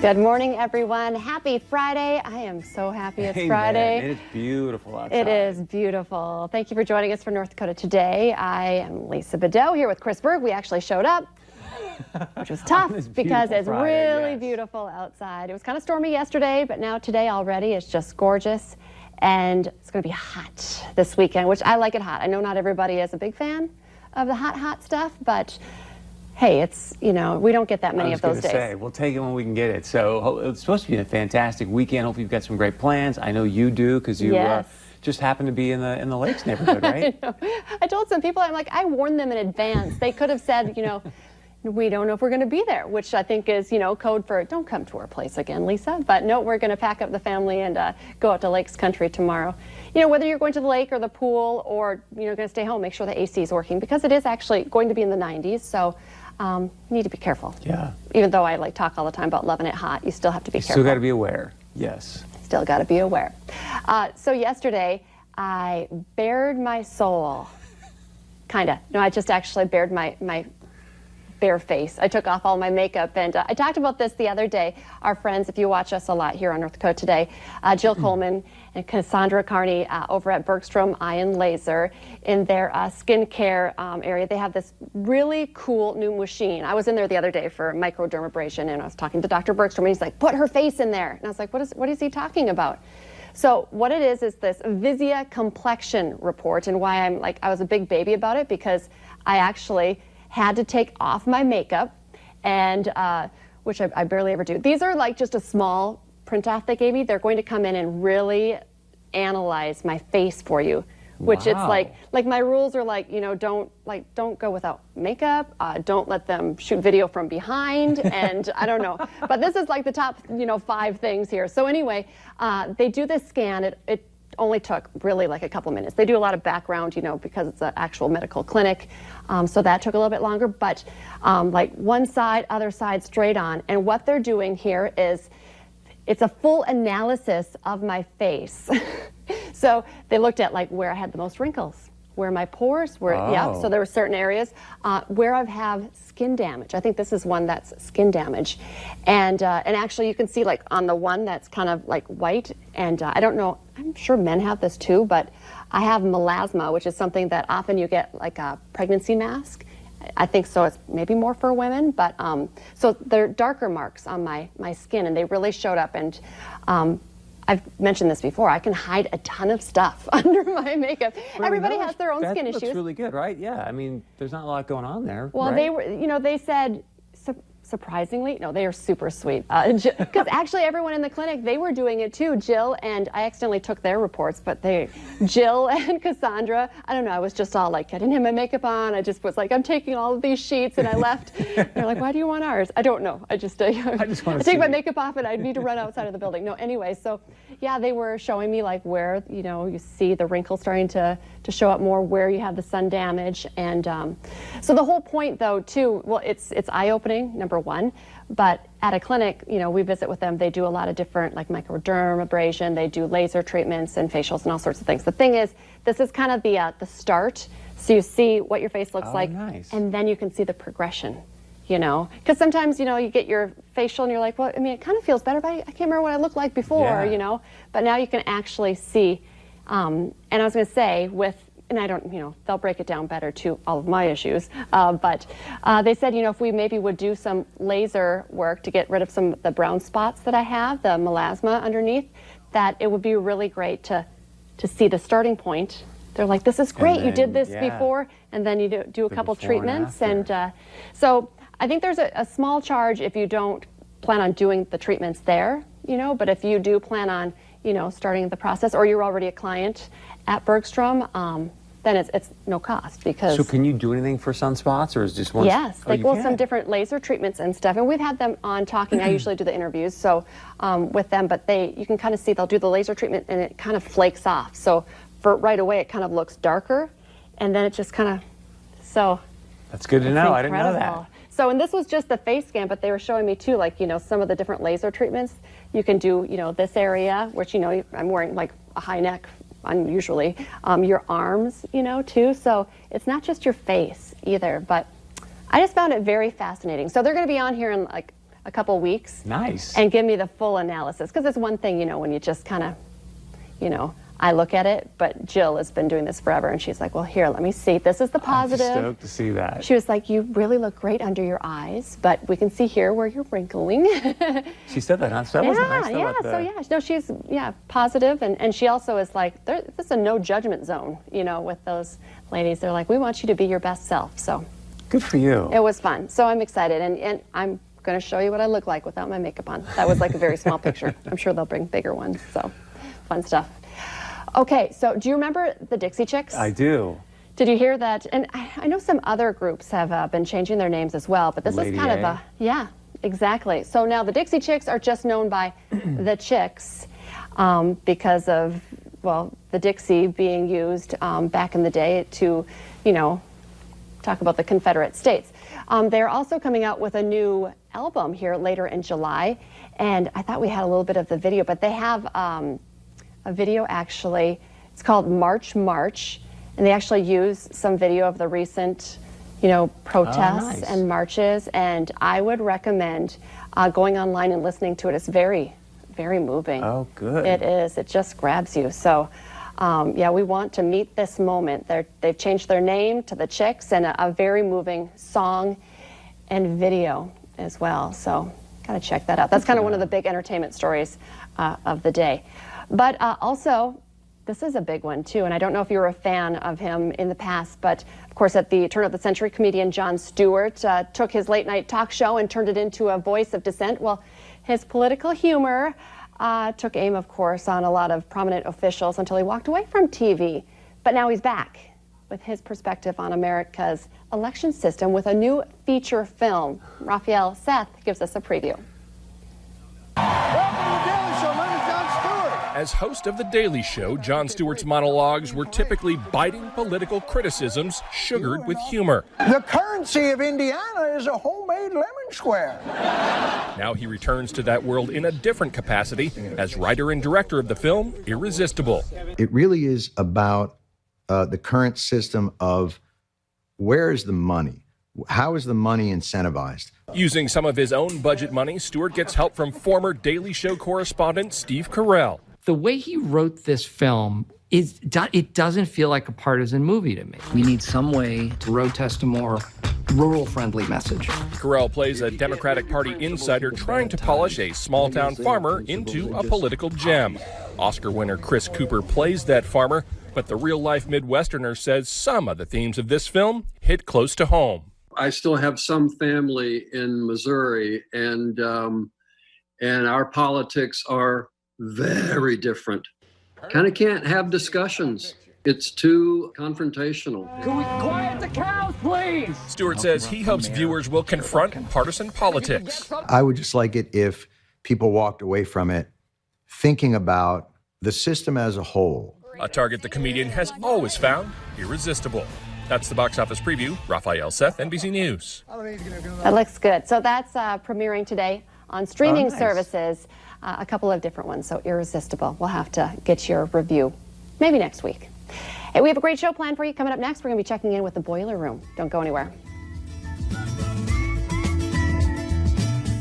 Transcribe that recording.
Good morning, everyone. Happy Friday. I am so happy it's Friday. Man, it is beautiful outside. It is beautiful. Thank you for joining us for North Dakota Today. I am Lisa Bedell here with Chris Berg. We actually showed up, which was tough because it's Friday, really beautiful outside. It was kind of stormy yesterday, but now today already is just gorgeous. And it's going to be hot this weekend, which I like it hot. I know not everybody is a big fan of the hot stuff, but hey, it's, you know, we don't get that many of those days. Say, we'll take it when we can get it. So it's supposed to be a fantastic weekend. Hopefully you've got some great plans. I know you do because you just happen to be in the Lakes neighborhood, right? I told some people, I'm like, I warned them in advance. They could have said, you know, we don't know if we're going to be there, which I think is, you know, code for don't come to our place again, Lisa. But no, we're going to pack up the family and go out to Lakes Country tomorrow. You know, whether you're going to the lake or the pool or, you know, going to stay home, make sure the AC is working because it is actually going to be in the 90s. So you need to be careful. Yeah. Even though I like talk all the time about loving it hot, you still have to be careful. Still got to be aware. Yes. Still got to be aware. So yesterday, I bared my soul. Kind of. No, I just actually bared my bare face. I took off all my makeup, and I talked about this the other day. Our friends, if you watch us a lot here on North Dakota Today, Jill Coleman and Cassandra Carney over at Bergstrom Eye and Laser in their skincare area. They have this really cool new machine. I was in there the other day for microdermabrasion, and I was talking to Dr. Bergstrom, and he's like, "Put her face in there." And I was like, "What is he talking about?" So what it is this Visia complexion report, and why I'm like, I was a big baby about it because I actually had to take off my makeup, and which I barely ever do. These are like just a small print off they gave me. They're going to come in and really analyze my face for you, which it's like my rules are like, you know, don't go without makeup, don't let them shoot video from behind, and I don't know, but this is like the top, you know, 5 things here. So anyway, they do this scan. It only took really like a couple minutes. They do a lot of background, you know, because it's an actual medical clinic. So that took a little bit longer, but like one side, other side, straight on. And what they're doing here is it's a full analysis of my face. So they looked at like where I had the most wrinkles, where my pores were, so there were certain areas where I have skin damage. I think this is one that's skin damage. And actually you can see like on the one that's kind of like white, and I don't know, I'm sure men have this too, but I have melasma, which is something that often you get like a pregnancy mask. I think so. It's maybe more for women, but so they're darker marks on my skin, and they really showed up. And I've mentioned this before. I can hide a ton of stuff under my makeup. Everybody has their own skin issues. That looks really good, right? Yeah. I mean, there's not a lot going on there. Well, right? they were, you know, they said. Surprisingly, no, they are super sweet. Because actually everyone in the clinic, they were doing it too. Jill and I accidentally took their reports, but Jill and Cassandra, I don't know, I was just all like, I didn't have my makeup on. I just was like, I'm taking all of these sheets, and I left. They're like, why do you want ours? I don't know. I take my makeup off and I need to run outside of the building. No, anyway, so yeah, they were showing me like where, you know, you see the wrinkles starting to show up more, where you have the sun damage. And so the whole point though too, well, it's eye-opening, number one, but at a clinic, you know, we visit with them, they do a lot of different like microdermabrasion, they do laser treatments and facials and all sorts of things. The thing is, this is kind of the start, so you see what your face looks like, and then you can see the progression, you know, because sometimes, you know, you get your facial and you're like, well, I mean, it kind of feels better, but I can't remember what I looked like before, you know, but now you can actually see, and I was going to say and I don't, you know, they'll break it down better to all of my issues. But they said, you know, if we maybe would do some laser work to get rid of some of the brown spots that I have, the melasma underneath, that it would be really great to see the starting point. They're like, this is great. Then, you did this before, and then you do a couple treatments. And so I think there's a small charge if you don't plan on doing the treatments there, you know, but if you do plan on, you know, starting the process, or you're already a client at Bergstrom, then it's no cost because. So can you do anything for sunspots, or is just one? Yes, like some different laser treatments and stuff, and we've had them on talking. I usually do the interviews, so with them, but you can kind of see they'll do the laser treatment and it kind of flakes off. So for right away, it kind of looks darker, and then it just kind of That's good to know. I didn't know that. So, and this was just the face scan, but they were showing me too, like, you know, some of the different laser treatments. You can do, you know, this area, which, you know, I'm wearing like a high neck unusually, your arms, you know, too. So it's not just your face either, but I just found it very fascinating. So they're going to be on here in like a couple weeks. Nice. And give me the full analysis. Because it's one thing, when you just kind of, I look at it, but Jill has been doing this forever, and she's like, well, here, let me see. This is the positive. I'm stoked to see that. She was like, you really look great under your eyes, but we can see here where you're wrinkling. She said that, huh? So that was nice. No, she's, positive, and she also is like, this is a no judgment zone, with those ladies. They're like, we want you to be your best self, so. Good for you. It was fun, so I'm excited, and I'm going to show you what I look like without my makeup on. That was like a very small picture. I'm sure they'll bring bigger ones, so fun stuff. Okay, so do you remember the Dixie Chicks? I do. Did you hear that? And I know some other groups have been changing their names as well, but this Lady is kind A. of a, yeah, exactly. So now the Dixie Chicks are just known by the Chicks because of, well, the Dixie being used back in the day to, talk about the Confederate States. They're also coming out with a new album here later in July, and I thought we had a little bit of the video, but they have a video actually. It's called March March, and they actually use some video of the recent, protests and marches, and I would recommend going online and listening to it. It's very, very moving. Oh, good. It is. It just grabs you. So, we want to meet this moment. They've changed their name to the Chicks, and a very moving song and video as well. So, gotta check that out. That's kind of one of the big entertainment stories of the day. But also, this is a big one too, and I don't know if you were a fan of him in the past, but of course at the turn of the century, comedian Jon Stewart took his late night talk show and turned it into a voice of dissent. Well, his political humor took aim, of course, on a lot of prominent officials until he walked away from TV. But now he's back with his perspective on America's election system with a new feature film. Raphael Seth gives us a preview. As host of The Daily Show, Jon Stewart's monologues were typically biting political criticisms sugared with humor. The currency of Indiana is a homemade lemon square. Now he returns to that world in a different capacity as writer and director of the film Irresistible. It really is about the current system of where is the money? How is the money incentivized? Using some of his own budget money, Stewart gets help from former Daily Show correspondent Steve Carell. The way he wrote this film it doesn't feel like a partisan movie to me. We need some way to road test a more rural-friendly message. Carell plays a Democratic Party insider trying to polish a small-town farmer into a political gem. Oscar winner Chris Cooper plays that farmer, but the real-life Midwesterner says some of the themes of this film hit close to home. I still have some family in Missouri, and our politics are very different. Kind of can't have discussions. It's too confrontational. Can we quiet the cows, please? Stewart says he hopes viewers will confront partisan politics. I would just like it if people walked away from it thinking about the system as a whole. A target the comedian has always found irresistible. That's the box office preview. Raphael Seth, NBC News. That looks good. So that's premiering today on streaming services. A couple of different ones, so Irresistible. We'll have to get your review maybe next week. Hey, we have a great show planned for you. Coming up next, we're going to be checking in with the Boiler Room. Don't go anywhere.